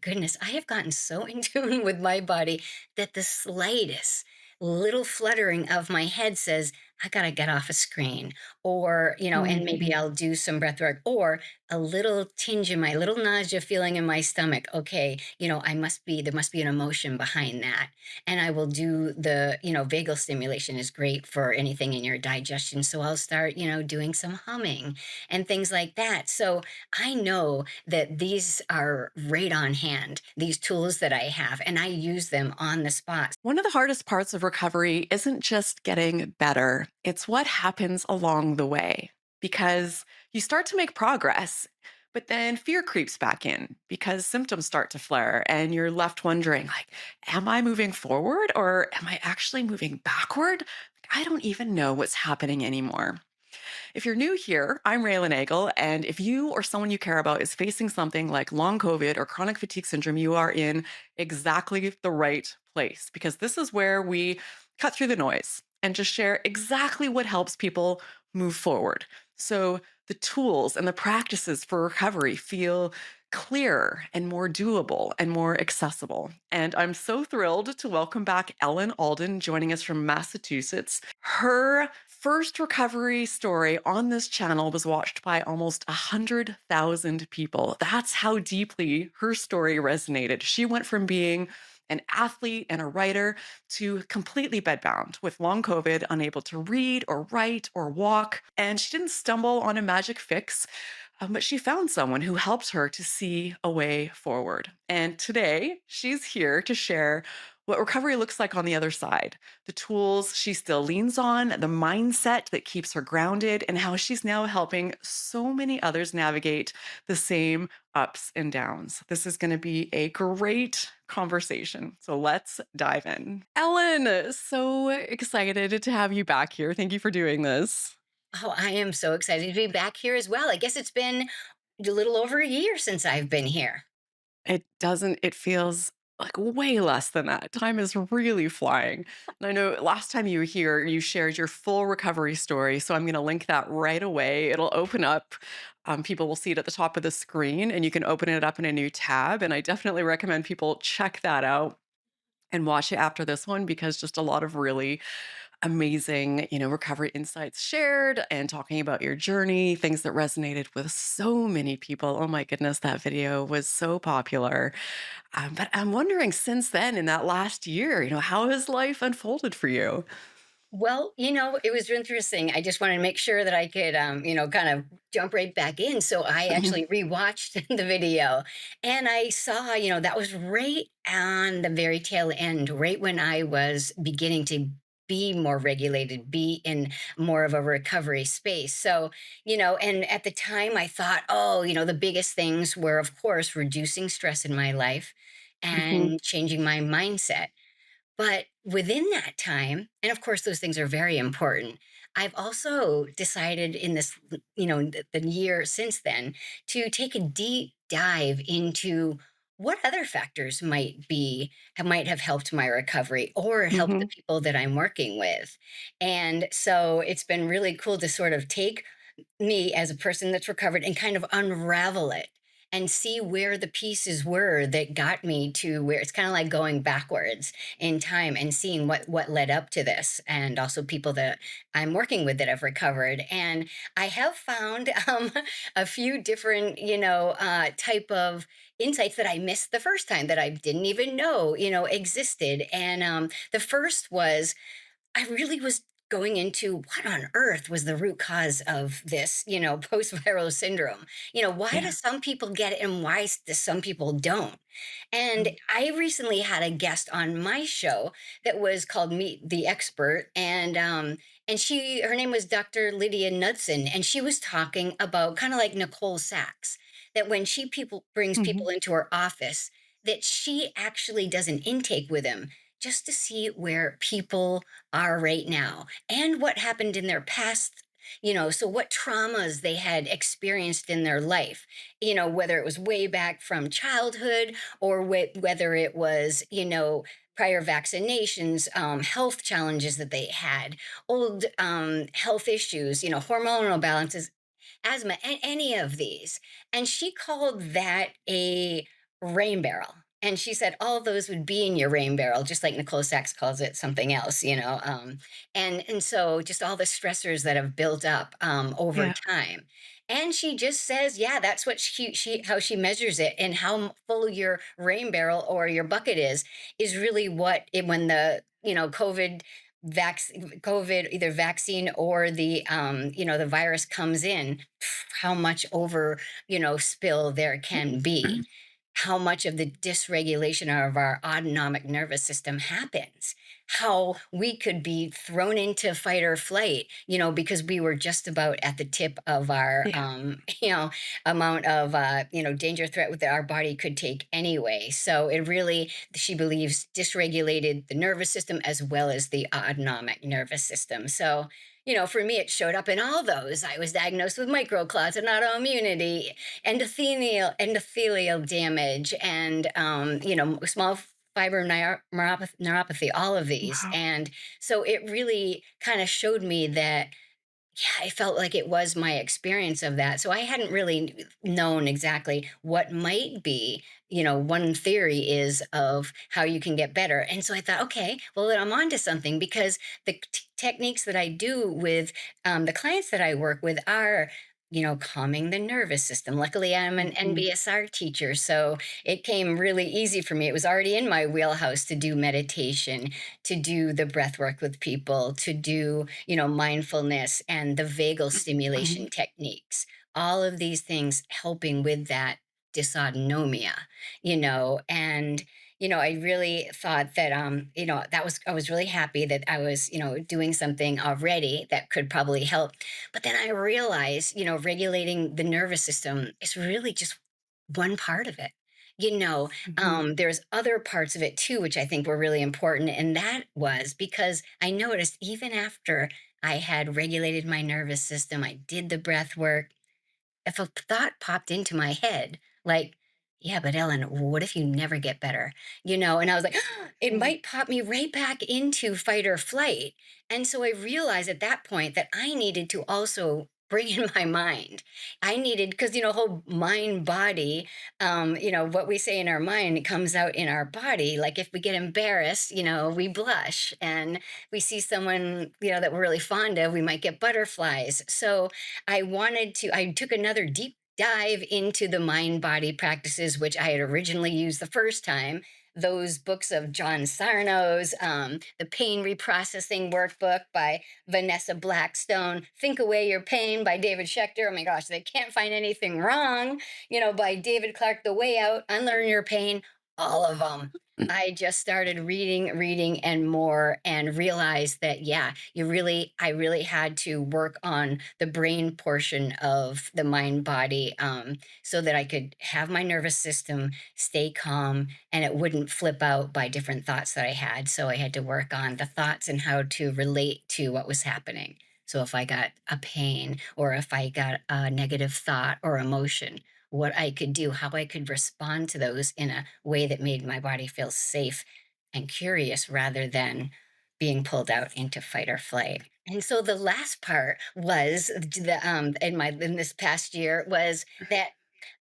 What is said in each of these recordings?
goodness, I have gotten so in tune with my body that the slightest little fluttering of my head says, I got to get off a screen, or, and Mm. maybe I'll do some breath work, or a little tinge in my little nausea feeling in my stomach. Okay, there must be an emotion behind that. And I will do vagal stimulation is great for anything in your digestion. So I'll start, doing some humming and things like that. So I know that these are right on hand, these tools that I have, and I use them on the spot. One of the hardest parts of recovery isn't just getting better, it's what happens along the way. Because you start to make progress, but then fear creeps back in because symptoms start to flare and you're left wondering like, am I moving forward or am I actually moving backward? I don't even know what's happening anymore. If you're new here, I'm Raelan Agle, and if you or someone you care about is facing something like long COVID or chronic fatigue syndrome, you are in exactly the right place because this is where we cut through the noise and just share exactly what helps people move forward. So the tools and the practices for recovery feel clearer and more doable and more accessible. And I'm so thrilled to welcome back Ellen Alden joining us from Massachusetts. Her first recovery story on this channel was watched by almost 100,000 people. That's how deeply her story resonated. She went from being an athlete and a writer to completely bedbound with long COVID, unable to read or write or walk. And she didn't stumble on a magic fix, but she found someone who helped her to see a way forward. And today, she's here to share what recovery looks like on the other side, the tools she still leans on, the mindset that keeps her grounded, and how she's now helping so many others navigate the same ups and downs. This is going to be a great conversation. So let's dive in. Ellen, so excited to have you back here. Thank you for doing this. Oh, I am so excited to be back here as well. I guess it's been a little over a year since I've been here. It feels like way less than that. Time is really flying. And I know last time you were here, you shared your full recovery story. So I'm going to link that right away. It'll open up. People will see it at the top of the screen and you can open it up in a new tab. And I definitely recommend people check that out and watch it after this one because just a lot of really amazing, recovery insights shared and talking about your journey, things that resonated with so many people. Oh my goodness, that video was so popular. But I'm wondering since then, in that last year, how has life unfolded for you? Well, it was interesting. I just wanted to make sure that I could, kind of jump right back in. So I Mhm. actually rewatched the video and I saw, that was right on the very tail end, right when I was beginning to be more regulated, be in more of a recovery space. So, and at the time I thought, oh, the biggest things were, of course, reducing stress in my life Mhm. and changing my mindset. But within that time, and of course, those things are very important. I've also decided in this, the year since then to take a deep dive into what other factors might have helped my recovery or helped the Mhm. people that I'm working with. And so it's been really cool to sort of take me as a person that's recovered and kind of unravel it and see where the pieces were that got me to where it's kind of like going backwards in time and seeing what led up to this, and also people that I'm working with that have recovered. And I have found a few different type of insights that I missed the first time that I didn't even know existed. And the first was I really was going into what on earth was the root cause of this, post-viral syndrome. Why do Yeah. some people get it and why do some people don't? And Mm. I recently had a guest on my show that was called Meet the Expert, and her name was Dr. Lydia Knudsen, and she was talking about kind of like Nicole Sachs, that when she people brings Mhm. people into her office, that she actually does an intake with them just to see where people are right now and what happened in their past, so what traumas they had experienced in their life, whether it was way back from childhood or whether it was, prior vaccinations, health challenges that they had, old health issues, hormonal balances, asthma, and any of these. And she called that a rain barrel. And she said all those would be in your rain barrel, just like Nicole Sachs calls it something else, and so just all the stressors that have built up over Yeah. time. And she just says, yeah, that's what she how she measures it, and how full your rain barrel or your bucket is really what it, when the COVID, either vaccine or the virus comes in, how much over spill there can be, how much of the dysregulation of our autonomic nervous system happens, how we could be thrown into fight or flight, because we were just about at the tip of our, Yeah. amount of, danger threat that our body could take anyway. So it really, she believes, dysregulated the nervous system as well as the autonomic nervous system. So, for me, it showed up in all those. I was diagnosed with microclots and autoimmunity, endothelial damage, and small fiber neuropathy, all of these. Wow. And so it really kind of showed me that, yeah, I felt like it was my experience of that. So I hadn't really known exactly what might be, one theory is of how you can get better. And so I thought, okay, well, then I'm onto something, because the techniques that I do with the clients that I work with are, calming the nervous system. Luckily, I'm an Mhm. NBSR teacher, so it came really easy for me. It was already in my wheelhouse to do meditation, to do the breath work with people, to do, mindfulness and the vagal Mhm. stimulation techniques. All of these things helping with that dysautonomia, and I really thought that that was, I was really happy that I was, doing something already that could probably help. But then I realized, regulating the nervous system is really just one part of it. Mhm. There's other parts of it too, which I think were really important. And that was because I noticed, even after I had regulated my nervous system, I did the breath work, if a thought popped into my head, like, yeah, but Ellen, what if you never get better? And I was like, it Mm. might pop me right back into fight or flight. And so I realized at that point that I needed to also bring in my mind. I needed, because, whole mind body, what we say in our mind, it comes out in our body. Like if we get embarrassed, we blush, and we see someone, that we're really fond of, we might get butterflies. So I took another deep dive into the mind body practices, which I had originally used the first time. Those books of John Sarno's, the Pain Reprocessing Workbook by Vanessa Blackstone, Think Away Your Pain by David Schechter. Oh my gosh, they can't find anything wrong, by David Clark, The Way Out, Unlearn Your Pain, all of them. I just started reading, and more, and realized that, yeah, I really had to work on the brain portion of the mind body, so that I could have my nervous system stay calm and it wouldn't flip out by different thoughts that I had. So I had to work on the thoughts and how to relate to what was happening. So if I got a pain, or if I got a negative thought or emotion, what I could do, how I could respond to those in a way that made my body feel safe and curious, rather than being pulled out into fight or flight. And so the last part was in this past year was that,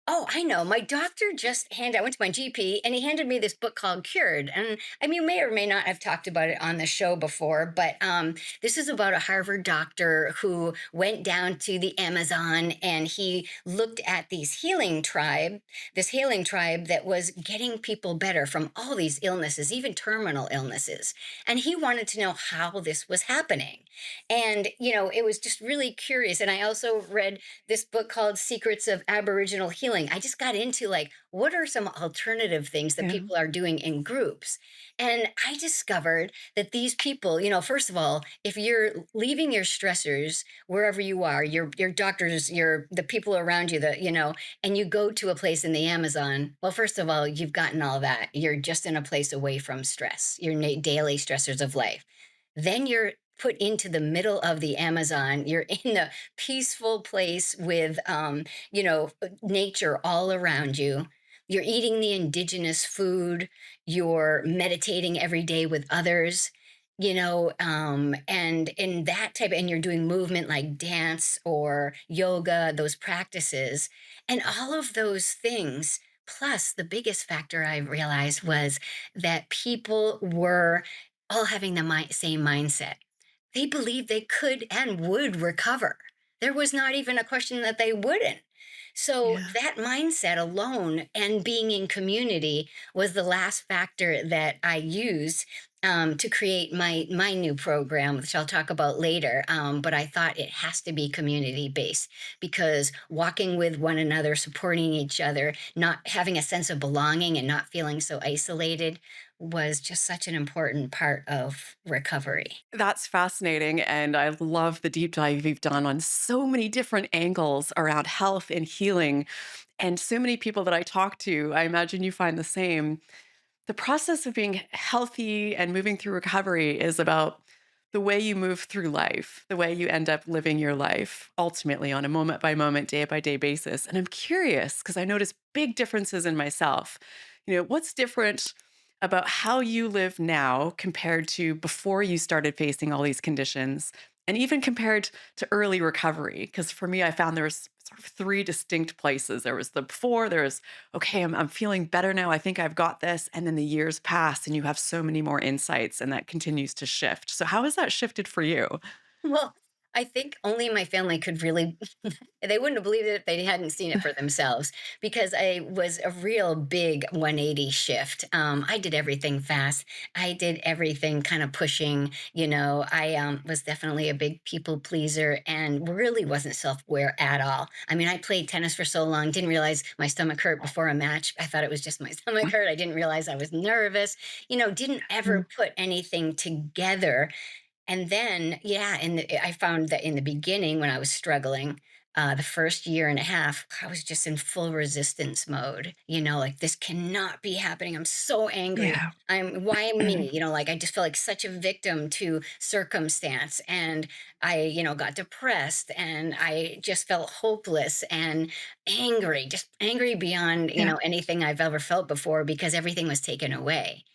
oh, I know. My doctor I went to my GP, and he handed me this book called Cured. And I mean, you may or may not have talked about it on the show before, but this is about a Harvard doctor who went down to the Amazon, and he looked at this healing tribe that was getting people better from all these illnesses, even terminal illnesses. And he wanted to know how this was happening. And, it was just really curious. And I also read this book called Secrets of Aboriginal Healing. I just got into, like, what are some alternative things that Yeah. people are doing in groups? And I discovered that these people, first of all, if you're leaving your stressors wherever you are, your doctors, the people around you, and you go to a place in the Amazon, well, first of all, you've gotten all that. You're just in a place away from stress, your daily stressors of life. Then you're put into the middle of the Amazon. You're in a peaceful place with, nature all around you. You're eating the indigenous food. You're meditating every day with others, and in that type, and you're doing movement like dance or yoga, those practices. And all of those things Plus, the biggest factor I realized was that people were all having the same mindset. They believed they could and would recover. There was not even a question that they wouldn't. So Yeah. that mindset alone and being in community was the last factor that I used to create my new program, which I'll talk about later. But I thought it has to be community based because walking with one another, supporting each other, not having a sense of belonging and not feeling so isolated was just such an important part of recovery. That's fascinating. And I love the deep dive you've done on so many different angles around health and healing. And so many people that I talk to, I imagine you find the same. The process of being healthy and moving through recovery is about the way you move through life, the way you end up living your life ultimately on a moment by moment, day by day basis. And I'm curious because I notice big differences in myself. What's different about how you live now compared to before you started facing all these conditions? And even compared to early recovery, because for me, I found there was sort of three distinct places. There was the before, there was okay, I'm feeling better now. I think I've got this. And then the years pass and you have so many more insights and that continues to shift. So, how has that shifted for you? Well, I think only my family could really they wouldn't have believed it if they hadn't seen it for themselves because I was a real big 180 shift. I did everything fast. I did everything kind of pushing. I was definitely a big people pleaser and really wasn't self aware at all. I mean, I played tennis for so long, didn't realize my stomach hurt before a match. I thought it was just my stomach hurt. I didn't realize I was nervous, didn't Mm. ever put anything together and then, yeah, I found that in the beginning when I was struggling, the first year and a half, I was just in full resistance mode. Like this cannot be happening. I'm so angry. Yeah. Why me? Like I just felt like such a victim to circumstance. And I got depressed and I just felt hopeless and angry, just angry beyond, Yeah. anything I've ever felt before because everything was taken away.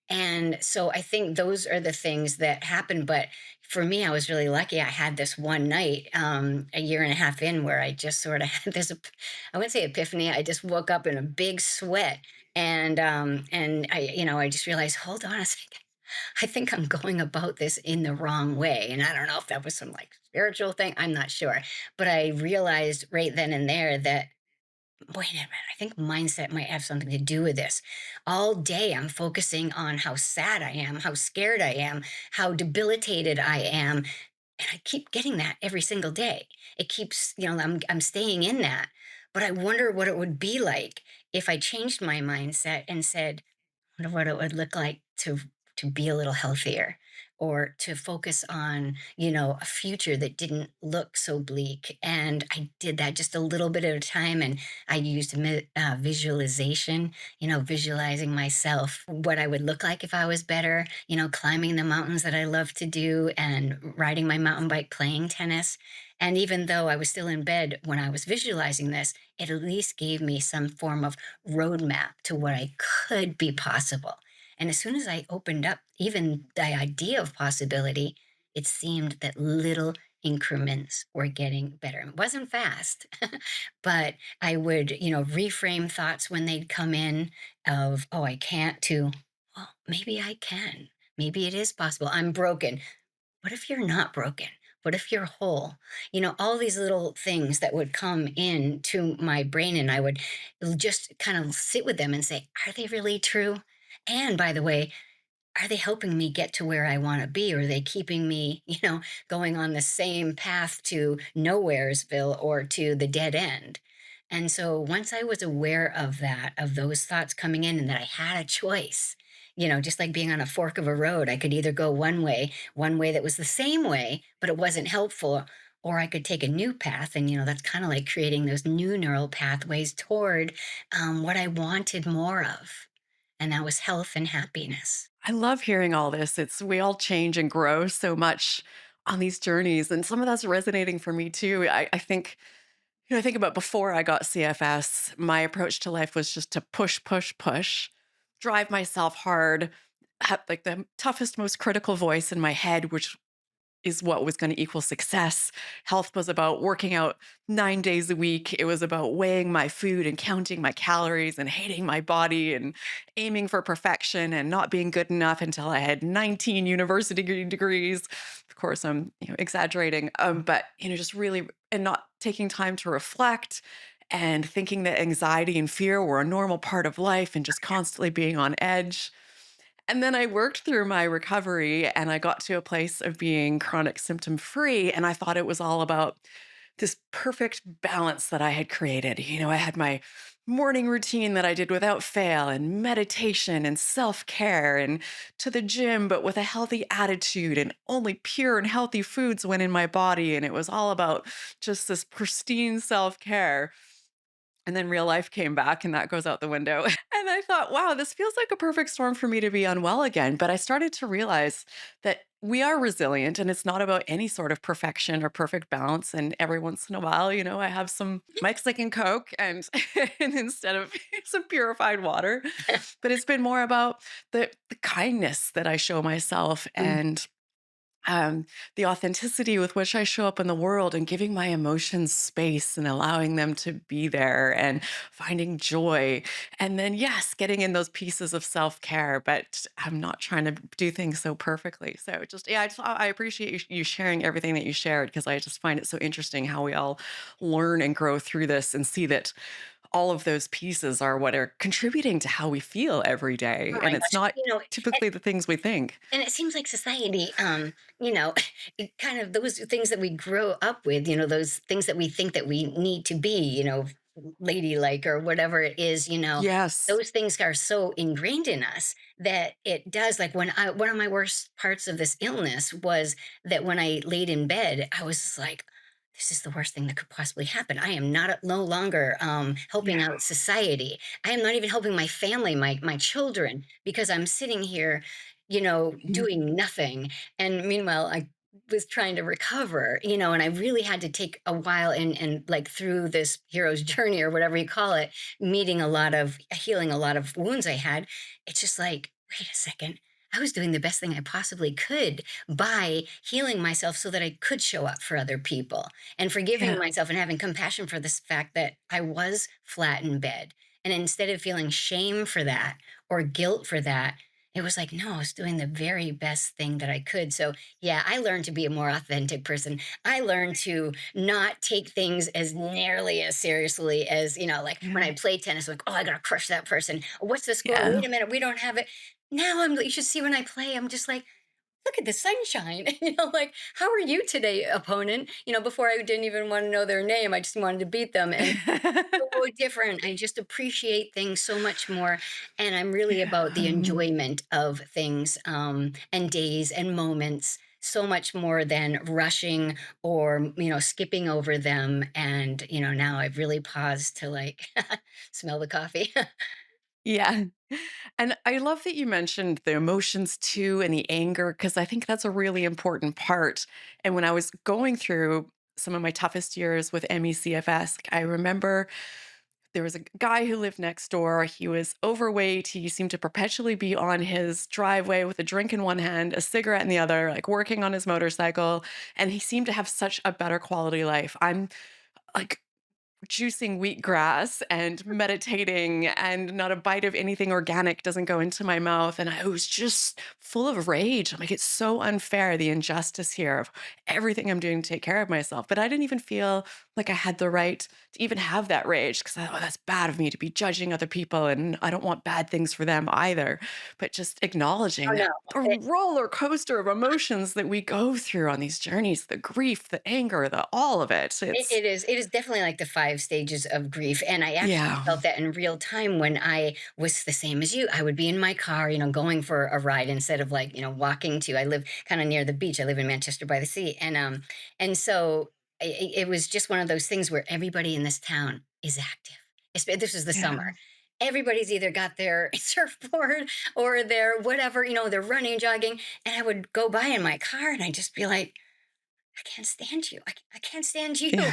And so I think those are the things that happen. But for me, I was really lucky. I had this one night, a year and a half in, where I just sort of had this, I wouldn't say epiphany. I just woke up in a big sweat. And I just realized, hold on a second. I think I'm going about this in the wrong way. And I don't know if that was some like spiritual thing. I'm not sure. But I realized right then and there that wait a minute, I think mindset might have something to do with this. All day, I'm focusing on how sad I am, how scared I am, how debilitated I am. And I keep getting that every single day. It keeps, I'm staying in that. But I wonder what it would be like if I changed my mindset and said, wonder what it would look like to be a little healthier or to focus on a future that didn't look so bleak. And I did that just a little bit at a time, and I used visualization, visualizing myself what I would look like if I was better, climbing the mountains that I love to do and riding my mountain bike, playing tennis. And even though I was still in bed when I was visualizing this, it at least gave me some form of roadmap to what I could be possible. And as soon as I opened up even the idea of possibility, it seemed that little increments were getting better. It wasn't fast, but I would, reframe thoughts when they'd come in of, oh, I can't, to, well, maybe I can. Maybe it is possible. I'm broken. What if you're not broken? What if you're whole? All these little things that would come into my brain, and I would just kind of sit with them and say, are they really true? And by the way, are they helping me get to where I want to be? Or are they keeping me, going on the same path to nowheresville or to the dead end? And so once I was aware of that, of those thoughts coming in, and that I had a choice, just like being on a fork of a road, I could either go one way that was the same way, but it wasn't helpful, or I could take a new path. And, that's kind of like creating those new neural pathways toward what I wanted more of. And that was health and happiness. I love hearing all this. It's we all change and grow so much on these journeys. And some of that's resonating for me too. I think, I think about before I got CFS, my approach to life was just to push, push, push, drive myself hard, have like the toughest, most critical voice in my head, which is what was going to equal success. Health was about working out 9 days a week. It was about weighing my food and counting my calories and hating my body and aiming for perfection and not being good enough until I had 19 university degrees. Of course, I'm exaggerating, but just really and not taking time to reflect and thinking that anxiety and fear were a normal part of life and just constantly being on edge. And then I worked through my recovery and I got to a place of being chronic symptom free. And I thought it was all about this perfect balance that I had created. I had my morning routine that I did without fail, and meditation and self care, and to the gym, but with a healthy attitude, and only pure and healthy foods went in my body. And it was all about just this pristine self care. And then real life came back and that goes out the window. And I thought, wow, this feels like a perfect storm for me to be unwell again. But I started to realize that we are resilient and it's not about any sort of perfection or perfect balance. And every once in a while, I have some Mexican Coke and, and instead of some purified water. But it's been more about the kindness that I show myself and um, the authenticity with which I show up in the world and giving my emotions space and allowing them to be there and finding joy. And then, yes, getting in those pieces of self care, but I'm not trying to do things so perfectly. So just, yeah, I appreciate you sharing everything that you shared because I just find it so interesting how we all learn and grow through this and see that all of those pieces are what are contributing to how we feel every Oh day. my And it's gosh. not typically the things we think. And it seems like society, you know, it kind of those things that we grow up with, those things that we think that we need to be, ladylike or whatever it is, Yes. those things are so ingrained in us that it does. Like one of my worst parts of this illness was that when I laid in bed, I was just like, this is the worst thing that could possibly happen. I am not no longer helping Yeah. out society. I am not even helping my family, my children, because I'm sitting here Mhm. doing nothing. And meanwhile, I was trying to recover, and I really had to take a while and like through this hero's journey or whatever you call it, healing a lot of wounds I had. It's just like, wait a second. I was doing the best thing I possibly could by healing myself so that I could show up for other people and forgiving Yeah. myself and having compassion for this fact that I was flat in bed. And instead of feeling shame for that or guilt for that, it was like, no, I was doing the very best thing that I could. So, yeah, I learned to be a more authentic person. I learned to not take things as nearly as seriously as, like when Yeah. I play tennis, like, oh, I got to crush that person. What's the score? Yeah. Wait a minute, we don't have it. Now you should see when I play, I'm just like, look at the sunshine. Like, how are you today, opponent? Before I didn't even want to know their name, I just wanted to beat them. And so different. I just appreciate things so much more. And I'm really about the Yeah. enjoyment of things and days and moments so much more than rushing or, skipping over them. And, now I've really paused to like smell the coffee. Yeah. And I love that you mentioned the emotions too and the anger, because I think that's a really important part. And when I was going through some of my toughest years with ME/CFS, I remember there was a guy who lived next door. He was overweight. He seemed to perpetually be on his driveway with a drink in one hand, a cigarette in the other, like working on his motorcycle. And he seemed to have such a better quality life. I'm like juicing wheatgrass and meditating, and not a bite of anything organic doesn't go into my mouth. And I was just full of rage. I'm like, it's so unfair, the injustice here of everything I'm doing to take care of myself. But I didn't even feel like I had the right to even have that rage because I thought, oh, that's bad of me to be judging other people. And I don't want bad things for them either. But just Oh, acknowledging no. the roller coaster of emotions that we go through on these journeys, the grief, the anger, the all of it. It It's, it is it is definitely like the 5 stages of grief, and I actually yeah. felt that in real time when I was the same as you. I would be in my car, going for a ride instead of, like, walking to I live kinda near the beach. I live in Manchester by the sea, and so it was just one of those things where everybody in this town is active. This is the summer. Yeah. Everybody's either got their surfboard or their whatever, they're running, jogging, and I would go by in my car, and I'd just be like, I can't stand you. I can't stand you. Yeah.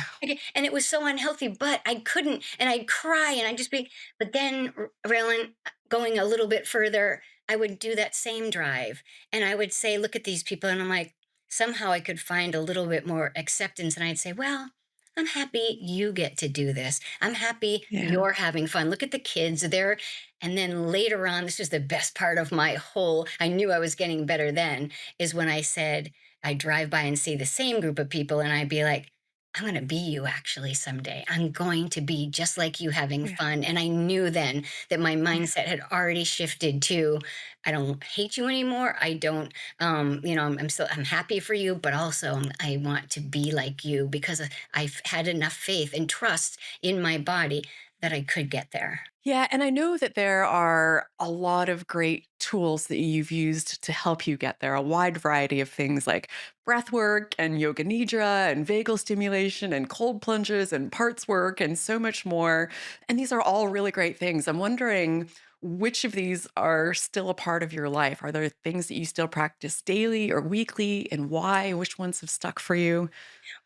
And it was so unhealthy, but I couldn't. And I'd cry and I'd just be, but then, Raylan, going a little bit further, I would do that same drive and I would say, look at these people. And I'm like, somehow I could find a little bit more acceptance and I'd say, well, I'm happy you get to do this. I'm happy Yeah. you're having fun. Look at the kids there. And then later on, this was the best part of my whole, I knew I was getting better then, is when I said, I drive by and see the same group of people and I'd be like, I'm going to be you actually someday. I'm going to be just like you having Yeah. fun. And I knew then that my Yeah. mindset had already shifted to, I don't hate you anymore. I don't, I'm still, I'm happy for you, but also I want to be like you because I've had enough faith and trust in my body that I could get there. Yeah, and I know that there are a lot of great tools that you've used to help you get there, a wide variety of things like breath work and yoga nidra and vagal stimulation and cold plunges and parts work and so much more. And these are all really great things. I'm wondering which of these are still a part of your life. Are there things that you still practice daily or weekly and why? Which ones have stuck for you?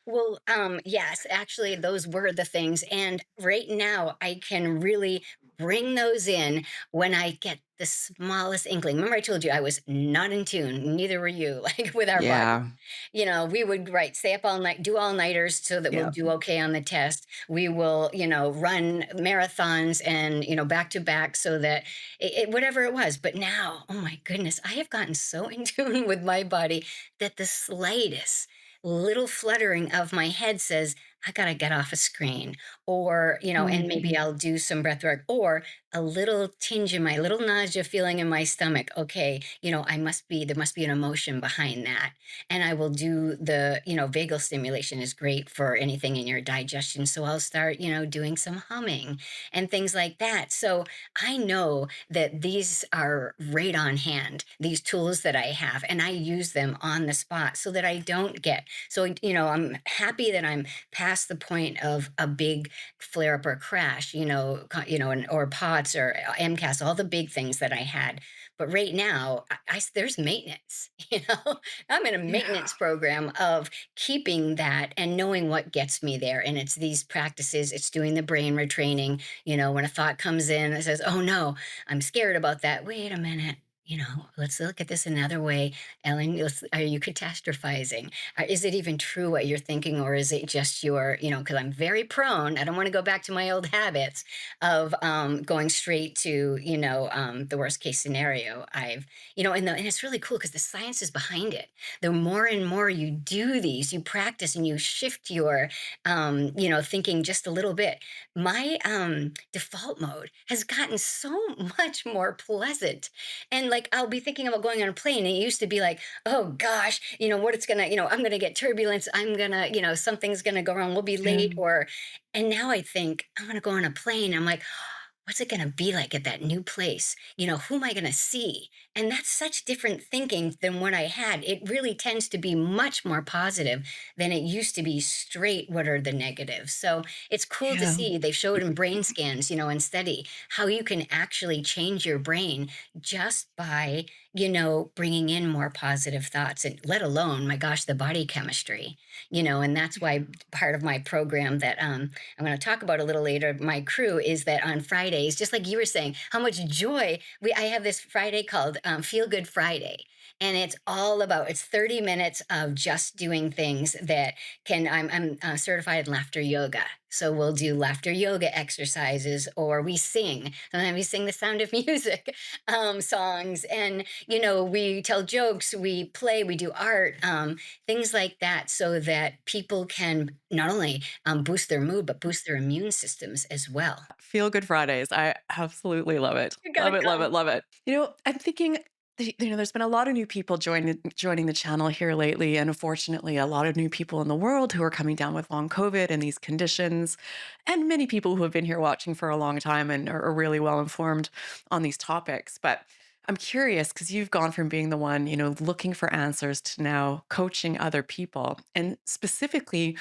Well, yes, actually, those were the things. And right now, I can really bring those in when I get the smallest inkling. Remember, I told you I was not in tune, neither were you, like with our body. Yeah. We would, right, stay up all night, do all nighters so that we'll Yeah. do okay on the test. We will, run marathons and, back to back so that whatever it was. But now, oh my goodness, I have gotten so in tune with my body that the slightest little fluttering of my head says, I got to get off a screen, or, and maybe Mhm. I'll do some breath work, or a little tinge in my little nausea feeling in my stomach. Okay, there must be an emotion behind that. And I will do vagal stimulation is great for anything in your digestion. So I'll start, doing some humming and things like that. So I know that these are right on hand, these tools that I have, and I use them on the spot so that I don't get. So, I'm happy that I'm past the point of a big flare up or crash, or POTS or MCAS, all the big things that I had. But right now, there's maintenance, I'm in a Yeah. maintenance program of keeping that and knowing what gets me there. And it's these practices, it's doing the brain retraining. When a thought comes in that says, oh no, I'm scared about that. Wait a minute. Let's look at this another way. Ellen, are you catastrophizing? Is it even true what you're thinking, or is it just because I'm very prone, I don't want to go back to my old habits of going straight to, the worst case scenario. And it's really cool because the science is behind it. The more and more you do these, you practice and you shift your, thinking just a little bit. My default mode has gotten so much more pleasant. And like, I'll be thinking about going on a plane. And it used to be like, oh gosh, what it's gonna, I'm gonna get turbulence. I'm gonna, something's gonna go wrong. We'll be Yeah. late. And now I think I'm gonna go on a plane. I'm like, what's it gonna be like at that new place? Who am I gonna see? And that's such different thinking than what I had. It really tends to be much more positive than it used to be straight. What are the negatives? So it's cool to Yeah. see. They showed in brain scans, and study how you can actually change your brain just by bringing in more positive thoughts, and let alone, my gosh, the body chemistry, and that's why part of my program that I'm going to talk about a little later, my crew, is that on Fridays, just like you were saying, how much joy I have this Friday called Feel Good Friday. And it's 30 minutes of just doing things that I'm certified in laughter yoga. So we'll do laughter yoga exercises, or we sing. Sometimes we sing the Sound of Music songs, and we tell jokes, we play, we do art, things like that, so that people can not only boost their mood, but boost their immune systems as well. Feel Good Fridays. I absolutely love it. You Love gotta it, love come. it, love it. I'm thinking, there's been a lot of new people joining the channel here lately, and unfortunately, a lot of new people in the world who are coming down with long COVID and these conditions, and many people who have been here watching for a long time and are really well informed on these topics. But I'm curious because you've gone from being the one, looking for answers to now coaching other people. And specifically,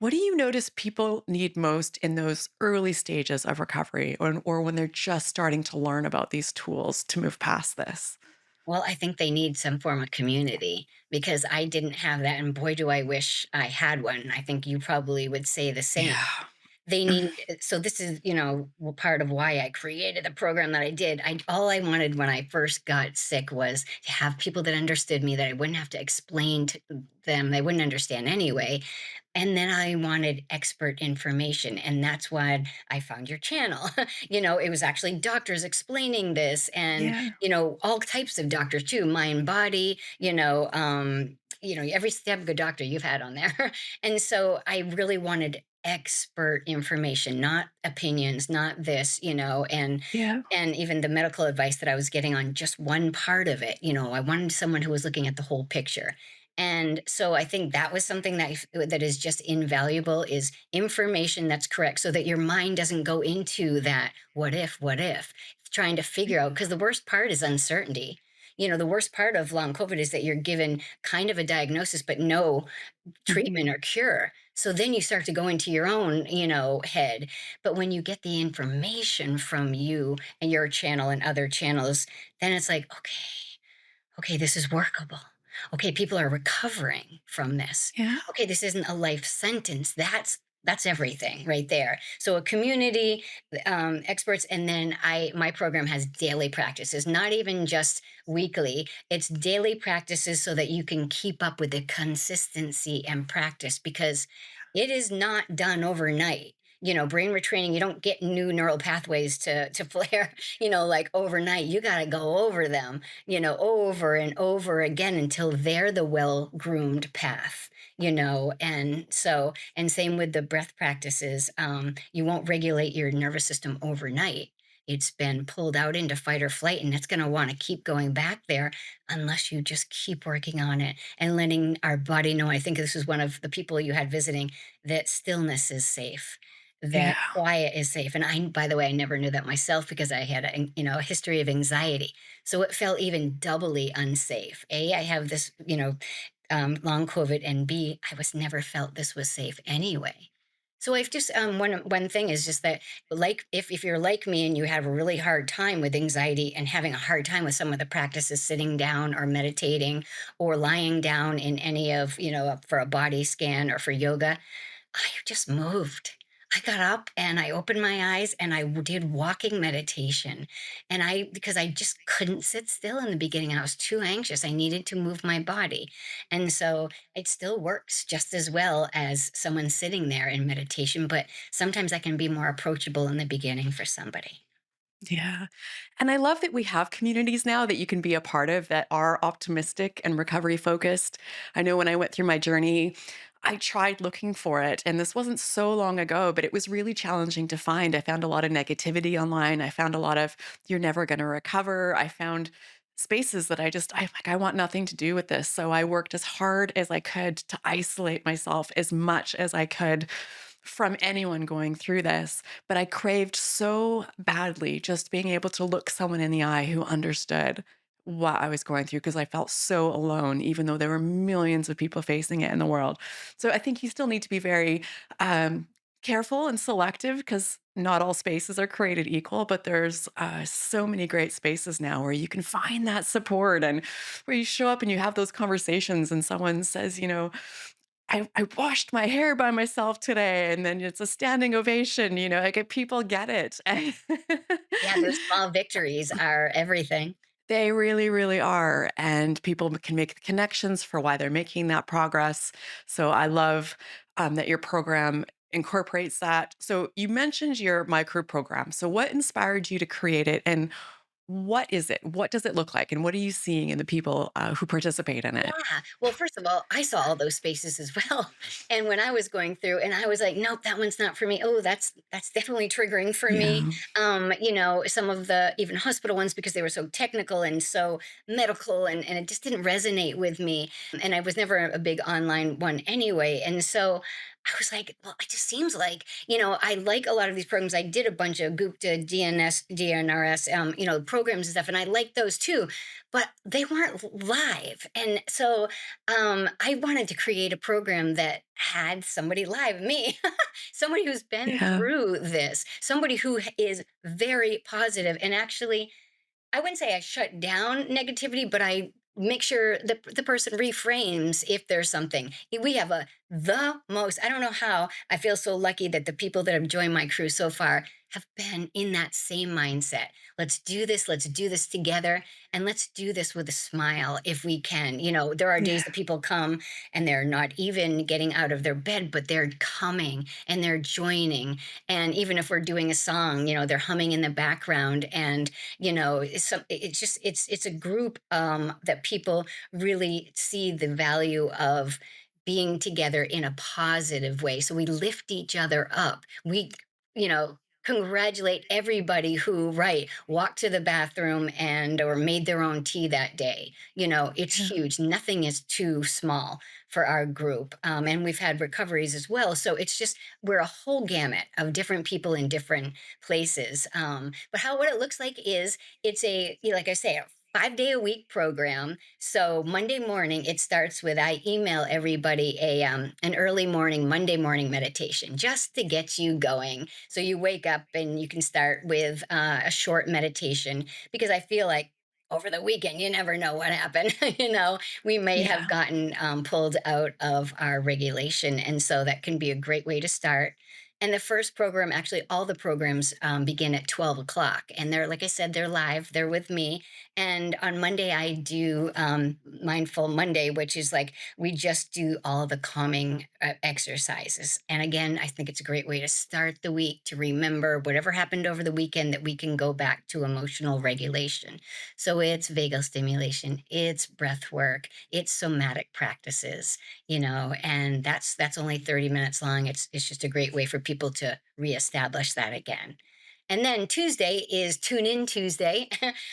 what do you notice people need most in those early stages of recovery or when they're just starting to learn about these tools to move past this? Well, I think they need some form of community because I didn't have that. And boy, do I wish I had one. I think you probably would say the same. Yeah. they Mm. need, so this is, part of why I created the program that I did. All I wanted when I first got sick was to have people that understood me, that I wouldn't have to explain to them. They wouldn't understand anyway. And then I wanted expert information. And that's why I found your channel. It was actually doctors explaining this, and, Yeah. all types of doctors too, mind, body, every step of a doctor you've had on there. And so I really wanted expert information, not opinions, not this, Yeah. and even the medical advice that I was getting on just one part of it. I wanted someone who was looking at the whole picture. And so I think that was something that is just invaluable, is information that's correct, so that your mind doesn't go into that what if, trying to figure out, because the worst part is uncertainty. The worst part of long COVID is that you're given kind of a diagnosis, but no treatment Mhm. or cure. So then you start to go into your own, head. But when you get the information from you and your channel and other channels, then it's like, okay, this is workable. Okay, people are recovering from this. Yeah. Okay, this isn't a life sentence. That's everything right there. So a community, experts, and then my program has daily practices, not even just weekly. It's daily practices so that you can keep up with the consistency and practice, because it is not done overnight. Brain retraining, you don't get new neural pathways to flare, like overnight. You got to go over them, over and over again until they're the well groomed path, and same with the breath practices. You won't regulate your nervous system overnight. It's been pulled out into fight or flight, and it's going to want to keep going back there unless you just keep working on it and letting our body know. I think this was one of the people you had visiting, that stillness is safe, that Yeah. quiet is safe. And by the way, I never knew that myself, because I had a history of anxiety. So it felt even doubly unsafe. A, I have this, long COVID, and B, I was never felt this was safe anyway. So I've just, one thing is just that, like, if you're like me and you have a really hard time with anxiety and having a hard time with some of the practices, sitting down or meditating or lying down in any of, for a body scan or for yoga, I just moved. I got up and I opened my eyes and did walking meditation. And because I just couldn't sit still in the beginning, I was too anxious. I needed to move my body. And so it still works just as well as someone sitting there in meditation. But sometimes I can be more approachable in the beginning for somebody. Yeah. And I love that we have communities now that you can be a part of that are optimistic and recovery focused. I know when I went through my journey, I tried looking for it. And this wasn't so long ago, but it was really challenging to find. I found a lot of negativity online. I found a lot of, you're never going to recover. I found spaces that I'm like, I want nothing to do with this. So I worked as hard as I could to isolate myself as much as I could from anyone going through this. But I craved so badly just being able to look someone in the eye who understood what I was going through, because I felt so alone, even though there were millions of people facing it in the world. So I think you still need to be very careful and selective, because not all spaces are created equal, but there's so many great spaces now where you can find that support, and where you show up and you have those conversations and someone says, I washed my hair by myself today, and then it's a standing ovation, like people get it. Yeah, those small victories are everything. They really, really are. And people can make the connections for why they're making that progress. So I love that your program incorporates that. So you mentioned your myCrew program. So what inspired you to create it, and what is it? What does it look like? And what are you seeing in the people who participate in it? Yeah. Well, first of all, I saw all those spaces as well. And when I was going through, and I was like, nope, that one's not for me. Oh, that's definitely triggering for me. Yeah. Some of the even hospital ones, because they were so technical and so medical, and it just didn't resonate with me. And I was never a big online one anyway. And so I was like, well, it just seems like, I like a lot of these programs. I did a bunch of Gupta, DNRS, programs and stuff, and I like those too, but they weren't live. And so I wanted to create a program that had somebody live, me, somebody who's been Yeah. through this, somebody who is very positive. And actually, I wouldn't say I shut down negativity, but I make sure the person reframes if there's something. We have a the most. I don't know how. I feel so lucky that the people that have joined my crew so far have been in that same mindset. Let's do this. Let's do this together. And let's do this with a smile if we can. There are days Yeah. that people come and they're not even getting out of their bed, but they're coming and they're joining. And even if we're doing a song, they're humming in the background. And, it's a group that people really see the value of being together in a positive way. So we lift each other up. Congratulate everybody who, right, walked to the bathroom and or made their own tea that day. It's Yeah. huge. Nothing is too small for our group. And we've had recoveries as well. So it's just, we're a whole gamut of different people in different places. But what it looks like is it's like I say, a 5 day a week program. So Monday morning, it starts with I email everybody an early morning Monday morning meditation just to get you going. So you wake up and you can start with a short meditation because I feel like over the weekend you never know what happened. We may have Yeah. gotten pulled out of our regulation, and so that can be a great way to start. And the first program, actually, all the programs begin at 12 o'clock. And they're, like I said, they're live, they're with me. And on Monday, I do Mindful Monday, which is like we just do all the calming exercises. And again, I think it's a great way to start the week to remember whatever happened over the weekend that we can go back to emotional regulation. So it's vagal stimulation, it's breath work, it's somatic practices, and that's only 30 minutes long. It's just a great way for people to reestablish that again. And then Tuesday is Tune In Tuesday,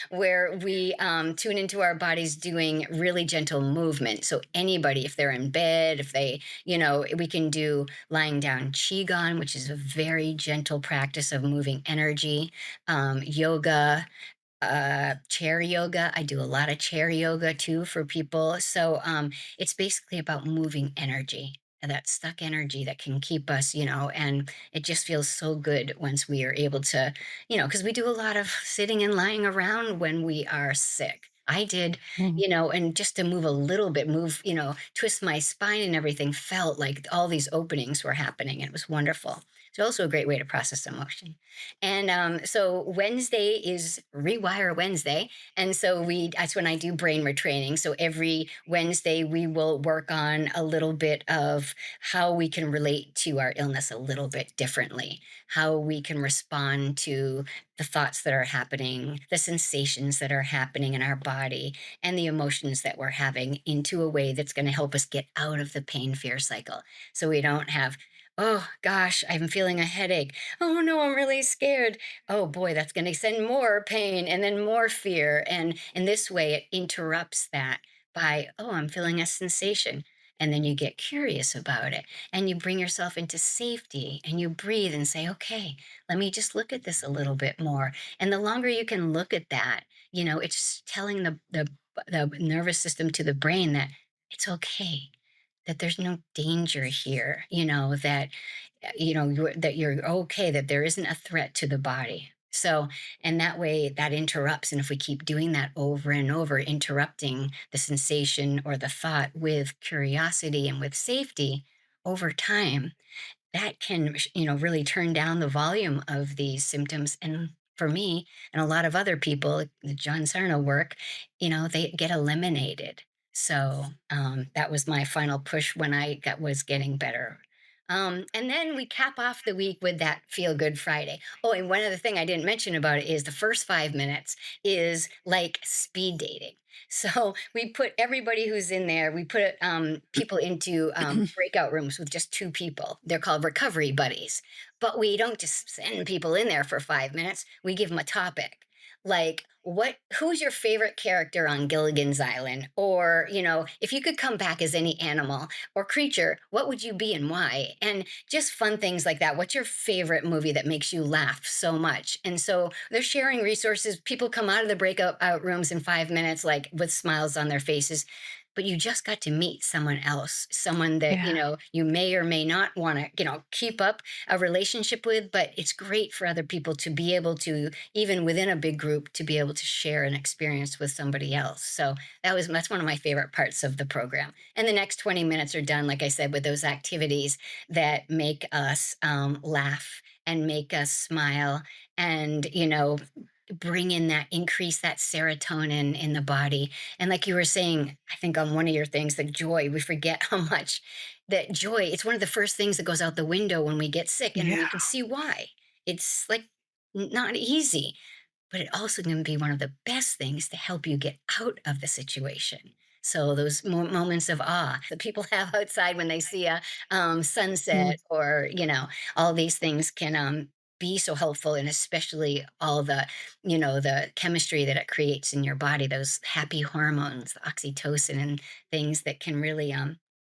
where we tune into our bodies doing really gentle movement. So, anybody, if they're in bed, if we can do lying down Qigong, which is a very gentle practice of moving energy, yoga, chair yoga. I do a lot of chair yoga too for people. So it's basically about moving energy, that stuck energy that can keep us, and it just feels so good once we are able to, because we do a lot of sitting and lying around when we are sick. I did, Mhm. and just to move a little bit, twist my spine and everything felt like all these openings were happening. And it was wonderful. It's also a great way to process emotion. And so Wednesday is Rewire Wednesday. And so that's when I do brain retraining. So every Wednesday, we will work on a little bit of how we can relate to our illness a little bit differently, how we can respond to the thoughts that are happening, the sensations that are happening in our body, and the emotions that we're having into a way that's going to help us get out of the pain fear cycle. So we don't have, oh gosh, I'm feeling a headache. Oh no, I'm really scared. Oh boy, that's going to send more pain and then more fear. And in this way, it interrupts that by, oh, I'm feeling a sensation. And then you get curious about it and you bring yourself into safety and you breathe and say, okay, let me just look at this a little bit more. And the longer you can look at that, it's telling the nervous system to the brain that it's okay, that there's no danger here, that you're okay, that there isn't a threat to the body. So, and that way that interrupts. And if we keep doing that over and over, interrupting the sensation or the thought with curiosity and with safety over time, that can really turn down the volume of these symptoms. And for me and a lot of other people, the John Sarno work, they get eliminated. So that was my final push when was getting better. And then we cap off the week with that feel good Friday. Oh, and one other thing I didn't mention about it is the first 5 minutes is like speed dating. So we put everybody who's in there, we put people into breakout rooms with just two people. They're called recovery buddies. But we don't just send people in there for 5 minutes. We give them a topic. Like, who's your favorite character on Gilligan's Island? Or, if you could come back as any animal or creature, what would you be and why? And just fun things like that. What's your favorite movie that makes you laugh so much? And so they're sharing resources. People come out of the breakout rooms in 5 minutes, like with smiles on their faces. but you just got to meet someone else, someone that, Yeah. you may or may not want to, keep up a relationship with, but it's great for other people to be able to, even within a big group, to be able to share an experience with somebody else. So that's one of my favorite parts of the program. And the next 20 minutes are done, like I said, with those activities that make us laugh and make us smile and, bring in that increase that serotonin in the body. And like you were saying, I think on one of your things, the joy, we forget how much that joy, it's one of the first things that goes out the window when we get sick. And Yeah. you can see why. It's like not easy, but it also can be one of the best things to help you get out of the situation. So those moments of awe that people have outside when they see a Mm. sunset, or all these things can be so helpful, and especially all the chemistry that it creates in your body, those happy hormones, the oxytocin, and things that can really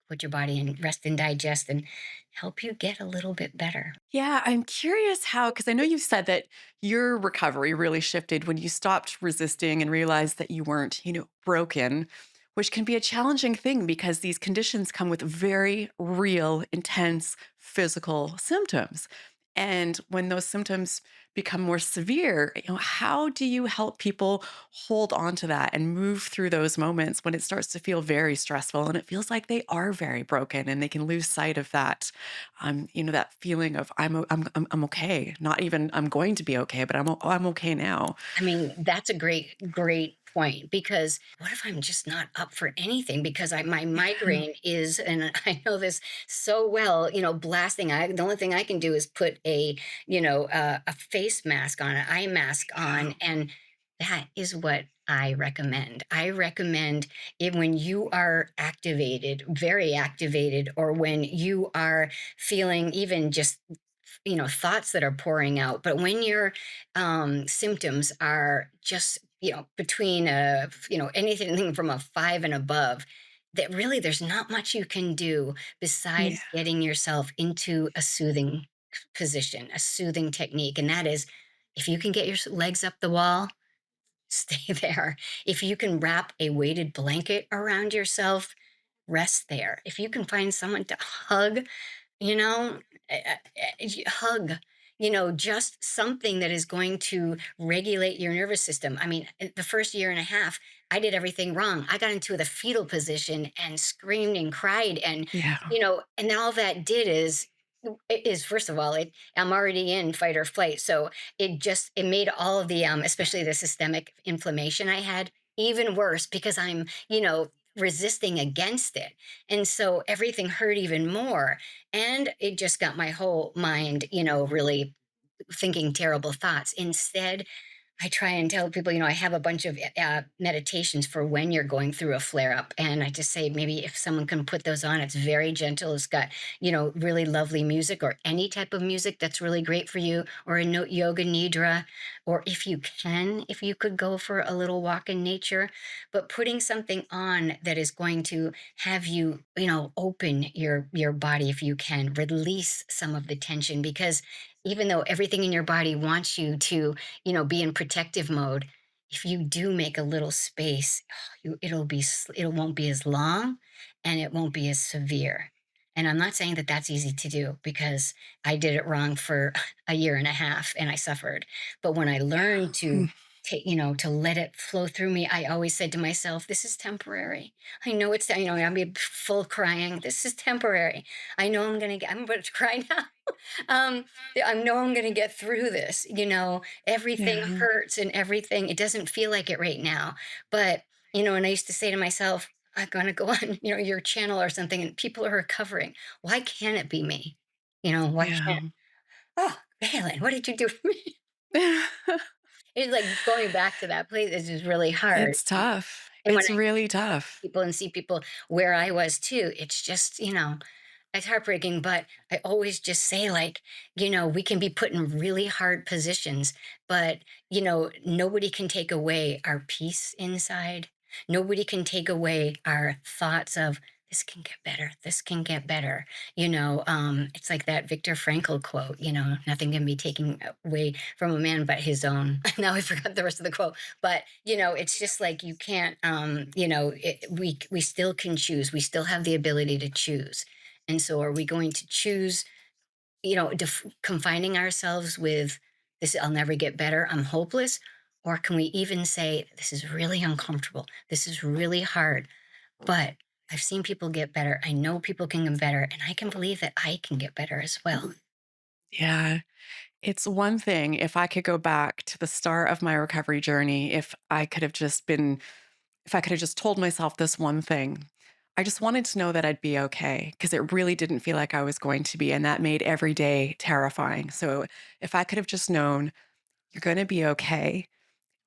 put your body in rest and digest and help you get a little bit better. Yeah, I'm curious how, because I know you said that your recovery really shifted when you stopped resisting and realized that you weren't, broken, which can be a challenging thing because these conditions come with very real, intense physical symptoms. And when those symptoms become more severe, how do you help people hold on to that and move through those moments when it starts to feel very stressful and it feels like they are very broken and they can lose sight of that? That feeling of I'm okay. Not even I'm going to be okay, but I'm okay now. I mean, that's a great, great point, because what if I'm just not up for anything because my Yeah. migraine is, and I know this so well, blasting. The only thing I can do is put a face mask on, an eye mask on, and that is what I recommend. I recommend it when you are activated, very activated, or when you are feeling even just thoughts that are pouring out. But when your symptoms are just between anything from a 5 and above, that really there's not much you can do Yeah. besides getting yourself into a soothing position, a soothing technique. And that is, if you can get your legs up the wall, stay there. If you can wrap a weighted blanket around yourself, rest there. If you can find someone to hug, you know, hug, just something that is going to regulate your nervous system. I mean, the first year and a half, I did everything wrong. I got into the fetal position and screamed and cried. And, Yeah. and then all that did is first of all, I'm already in fight or flight. So it made all of the, especially the systemic inflammation I had, even worse, because I'm, resisting against it. And so everything hurt even more, and it just got my whole mind, really thinking terrible thoughts. Instead, I try and tell people, I have a bunch of meditations for when you're going through a flare up. And I just say, maybe if someone can put those on, it's very gentle. It's got, really lovely music, or any type of music that's really great for you, or a no yoga nidra, or if you could go for a little walk in nature, but putting something on that is going to have you, open your body, if you can release some of the tension, because even though everything in your body wants you to be in protective mode, if you do make a little space, it won't be as long, and it won't be as severe. And I'm not saying that that's easy to do, because I did it wrong for a year and a half and I suffered. But when I learned to Mm. take, to let it flow through me, I always said to myself, this is temporary. I know it's, I'm be full crying. This is temporary. I'm going to cry now. um, I know I'm going to get through this. Everything Yeah. hurts and everything. It doesn't feel like it right now. But, and I used to say to myself, I'm going to go on, your channel or something, and people are recovering. Why can't it be me? Why Yeah. can't, oh, Raelan, what did you do for me? It's like going back to that place is just really hard. It's tough. And when It's I really tough. people and see people where I was too, it's just, it's heartbreaking. But I always just say, like, we can be put in really hard positions, but, nobody can take away our peace inside. Nobody can take away our thoughts of, this can get better. This can get better. It's like that Viktor Frankl quote, nothing can be taken away from a man but his own. Now I forgot the rest of the quote, but it's just like you can't, we still can choose. We still have the ability to choose. And so are we going to choose, confining ourselves with this, I'll never get better, I'm hopeless? Or can we even say, this is really uncomfortable, this is really hard, but I've seen people get better. I know people can get better, and I can believe that I can get better as well. Yeah. It's one thing if I could go back to the start of my recovery journey, if I could have just told myself this one thing. I just wanted to know that I'd be okay because it really didn't feel like I was going to be. And that made every day terrifying. So if I could have just known, you're going to be okay.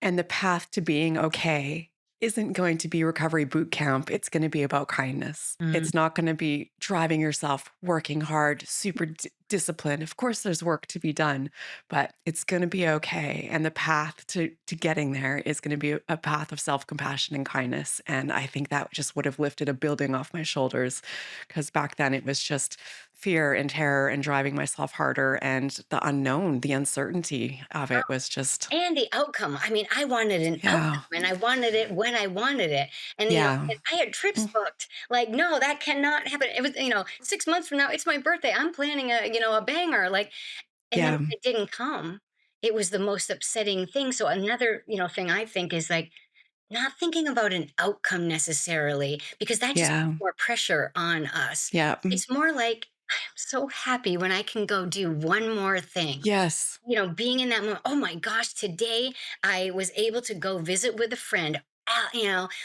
And the path to being okay isn't going to be recovery boot camp. It's going to be about kindness. Mm. It's not going to be driving yourself, working hard, super disciplined. Of course, there's work to be done, but it's going to be okay. And the path to getting there is going to be a path of self compassion and kindness. And I think that just would have lifted a building off my shoulders because back then it was just fear and terror and driving myself harder and the unknown, the uncertainty of it was just, And the outcome. I mean, I wanted an yeah. outcome and I wanted it when I wanted it. And, Yeah. and I had trips Mm, booked. Like, no, that cannot happen. It was, 6 months from now, it's my birthday. I'm planning a banger. Like, and then yeah. it didn't come. It was the most upsetting thing. So another, thing I think is like not thinking about an outcome necessarily, because that just puts Yeah. more pressure on us. Yeah. It's more like, I'm so happy when I can go do one more thing, Yes. being in that moment. Oh my gosh, today I was able to go visit with a friend.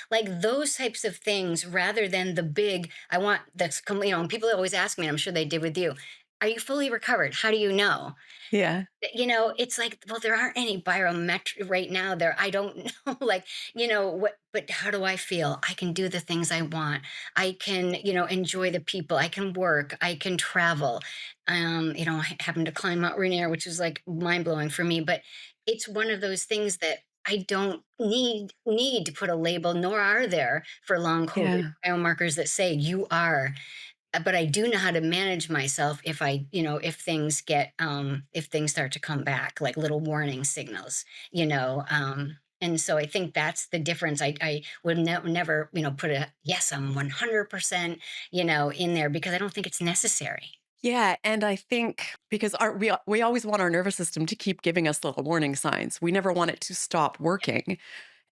Like those types of things rather than the big, I want that's, and people always ask me, and I'm sure they did with you, are you fully recovered? How do you know? Yeah. It's like, well, there aren't any biometric right now there. I don't know, like, what, but how do I feel? I can do the things I want. I can, enjoy the people. I can work. I can travel. I happened to climb Mount Rainier, which was like mind blowing for me, but it's one of those things that I don't need to put a label, nor are there for long COVID Yeah. biomarkers that say you are, but I do know how to manage myself if if things start to come back, like little warning signals, and so I think that's the difference. I would never, put a yes, I'm 100%, in there because I don't think it's necessary. Yeah, and I think because we always want our nervous system to keep giving us little warning signs. We never want it to stop working.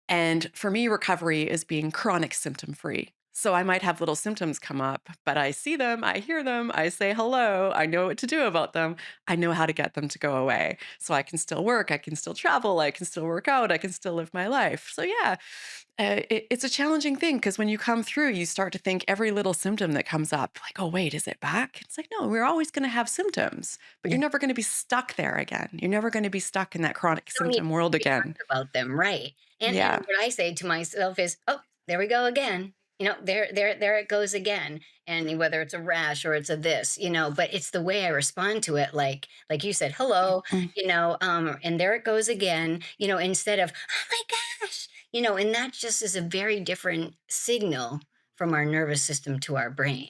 And for me, recovery is being chronic symptom free. So I might have little symptoms come up, but I see them, I hear them, I say hello, I know what to do about them. I know how to get them to go away. So I can still work, I can still travel, I can still work out, I can still live my life. So yeah, it's a challenging thing because when you come through, you start to think every little symptom that comes up, like, oh, wait, is it back? It's like, no, we're always going to have symptoms, but Yeah. you're never going to be stuck there again. You're never going to be stuck in that chronic Don't need symptom world to talk again. about them, right? And Yeah. what I say to myself is, "Oh, there we go again." There it goes again. And whether it's a rash or it's a this, but it's the way I respond to it. Like you said, hello, Mm. and there it goes again. Instead of, oh my gosh, and that just is a very different signal from our nervous system to our brain.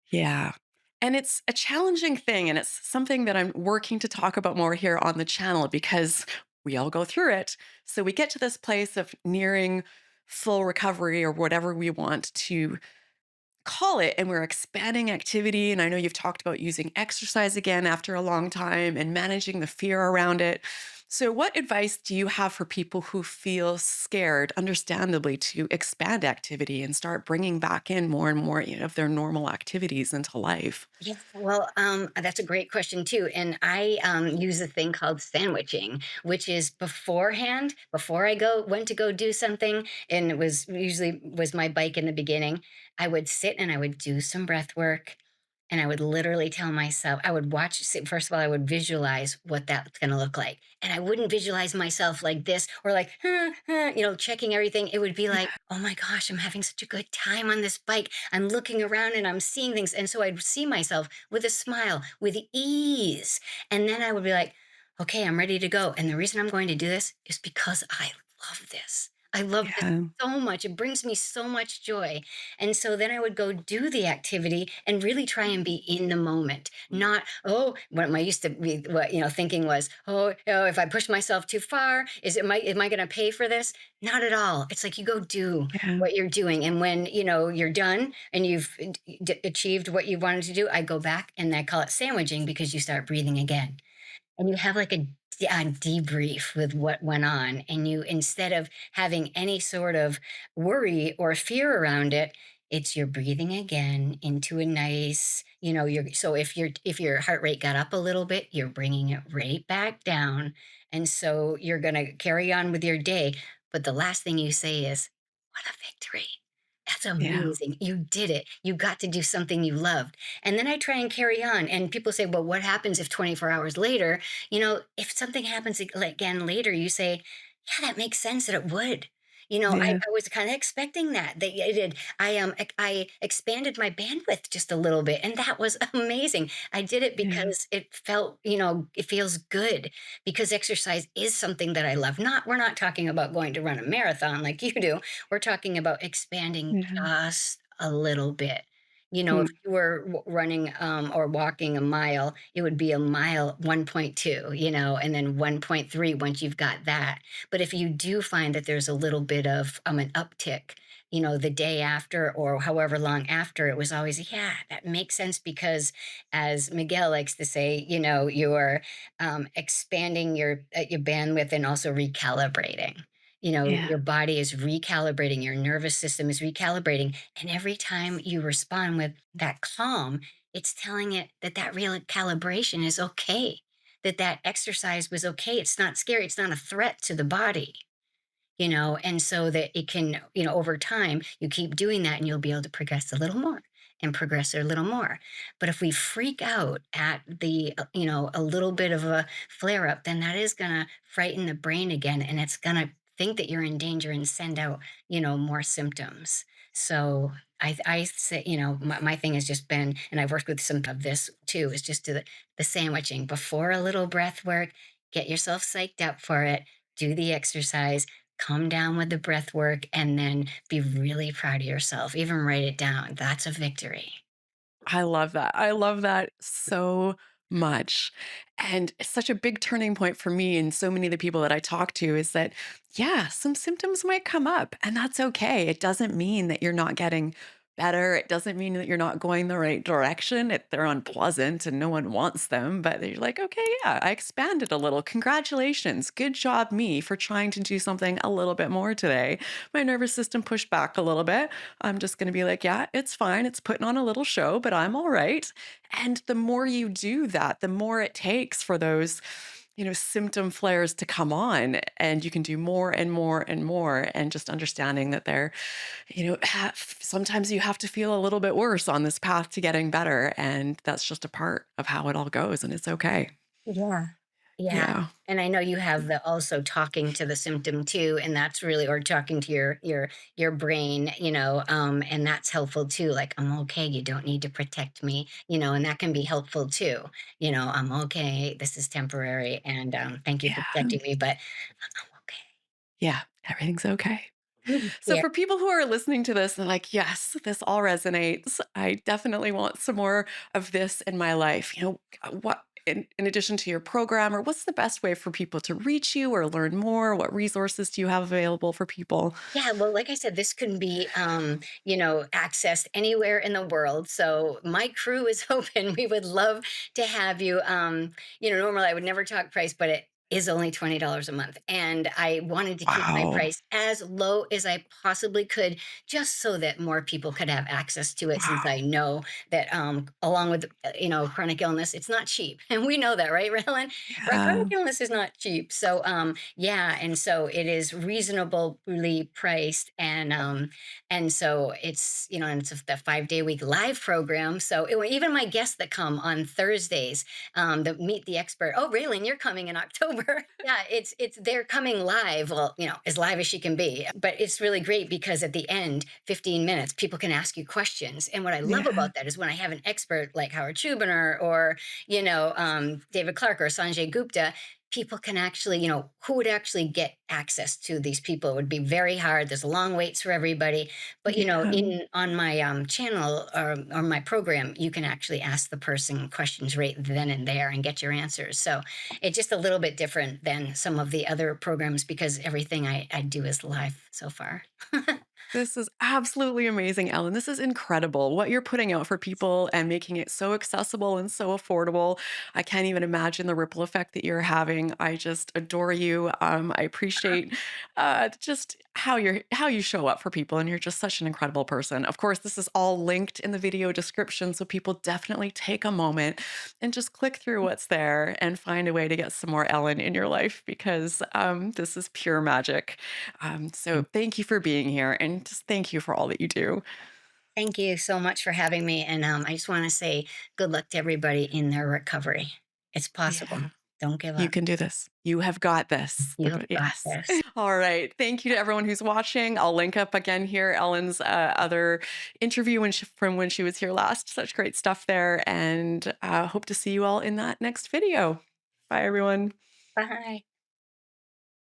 Yeah. And it's a challenging thing. And it's something that I'm working to talk about more here on the channel because we all go through it. So we get to this place of nearing full recovery or whatever we want to call it, and we're expanding activity. And I know you've talked about using exercise again after a long time and managing the fear around it. So, what advice do you have for people who feel scared, understandably, to expand activity and start bringing back in more and more of their normal activities into life? Yeah, well, that's a great question too. And I use a thing called sandwiching, which is beforehand, before I went to go do something, and it was usually was my bike in the beginning. I would sit and I would do some breath work, and I would literally tell myself, I would first of all, I would visualize what that's going to look like, and I wouldn't visualize myself like this or like, huh, huh, checking everything. It would be like, oh my gosh, I'm having such a good time on this bike. I'm looking around and I'm seeing things. And so I'd see myself with a smile, with ease. And then I would be like, okay, I'm ready to go. And the reason I'm going to do this is because I love this. I love this Yeah. so much. It brings me so much joy. And so then I would go do the activity and really try and be in the moment. Not, oh, what I used to be, what, thinking was, oh, if I push myself too far, am I going to pay for this? Not at all. It's like you go do Yeah. what you're doing. And when, you're done and you've achieved what you wanted to do, I go back and I call it sandwiching because you start breathing again and you have like a debrief with what went on, and you, instead of having any sort of worry or fear around it, it's you're breathing again into a nice, you're, so if your heart rate got up a little bit, you're bringing it right back down, and so you're going to carry on with your day, but the last thing you say is, what a victory. That's Yeah. amazing. You did it. You got to do something you loved. And then I try and carry on. And people say, well, what happens if 24 hours later, if something happens again later, you say, yeah, that makes sense that it would. Yeah. I was kind of expecting that. That it did. I expanded my bandwidth just a little bit, and that was amazing. I did it Yeah. because it felt, it feels good because exercise is something that I love. We're not talking about going to run a marathon like you do. We're talking about expanding Yeah. just a little bit. If Hmm. you were running or walking a mile, it would be a mile 1.2, and then 1.3 once you've got that. But if you do find that there's a little bit of an uptick, the day after or however long after, it was always, yeah, that makes sense because, as Miguel likes to say, you're expanding your bandwidth and also recalibrating. Yeah. Your body is recalibrating, your nervous system is recalibrating, and every time you respond with that calm, it's telling it that that real calibration is okay, that that exercise was okay. It's not scary. It's not a threat to the body, and so that it can, over time, you keep doing that and you'll be able to progress a little more and progress a little more. But if we freak out at a little bit of a flare up, then that is going to frighten the brain again and it's going to think that you're in danger and send out, more symptoms. So I say, my thing has just been, and I've worked with some of this too, is just the sandwiching before a little breath work, get yourself psyched up for it, do the exercise, come down with the breath work, and then be really proud of yourself. Even write it down. That's a victory. I love that. I love that so much. And it's such a big turning point for me and so many of the people that I talk to is that, yeah, some symptoms might come up and that's okay. It doesn't mean that you're not getting better. It doesn't mean that you're not going the right direction. They're unpleasant and no one wants them, but they're like, okay, yeah, I expanded a little. Congratulations. Good job, me, for trying to do something a little bit more today. My nervous system pushed back a little bit. I'm just going to be like, yeah, it's fine. It's putting on a little show, but I'm all right. And the more you do that, the more it takes for those, symptom flares to come on. And you can do more and more and more. And just understanding that sometimes you have to feel a little bit worse on this path to getting better. And that's just a part of how it all goes. And it's okay. Yeah. Yeah. Yeah. And I know you have the also talking to the symptom too, and that's really, or talking to your brain, and that's helpful too. Like, I'm okay, you don't need to protect me, and that can be helpful too. I'm okay, this is temporary, and thank you for Yeah. protecting me, but I'm Yeah. Everything's okay. okay. So Yeah. for people who are listening to this and like, yes, this all resonates. I definitely want some more of this in my life. What in addition to your program, or what's the best way for people to reach you or learn more? What resources do you have available for people? Yeah, well, like I said, this can be, accessed anywhere in the world. So my crew is open. We would love to have you. Normally I would never talk price, but it is only $20 a month. And I wanted to keep my Wow. price as low as I possibly could, just so that more people could have access to it, since I Wow. know that, along with, chronic illness, it's not cheap. And we know that, right, Raelan? Chronic Yeah. illness is not cheap. So, yeah, and so it is reasonably priced, and so it's, and it's the 5-day week live program. So even my guests that come on Thursdays, that meet the expert. Oh, Raylan, you're coming in October. Yeah, it's they're coming live. Well, as live as she can be. But it's really great because at the end, 15 minutes, people can ask you questions. And what I love Yeah. about that is when I have an expert like Howard Schubiner or David Clark or Sanjay Gupta, people can actually, who would actually get access to these people. It would be very hard. There's long waits for everybody. But Yeah. in on my channel or my program, you can actually ask the person questions right then and there and get your answers. So it's just a little bit different than some of the other programs because everything I do is live so far. This is absolutely amazing, Ellen. This is incredible what you're putting out for people and making it so accessible and so affordable. I can't even imagine the ripple effect that you're having. I just adore you. I appreciate just how you show up for people, and you're just such an incredible person. Of course, this is all linked in the video description, so people definitely take a moment and just click through what's there and find a way to get some more Ellen in your life because this is pure magic. So thank you for being here and just thank you for all that you do. Thank you so much for having me. And I just want to say good luck to everybody in their recovery. It's possible. Yeah. Don't give You up. can do this. You have got this. You have got Yes. this. All right. Thank you to everyone who's watching. I'll link up again here Ellen's other interview from when she was here last. Such great stuff there. And hope to see you all in that next video. Bye, everyone. Bye.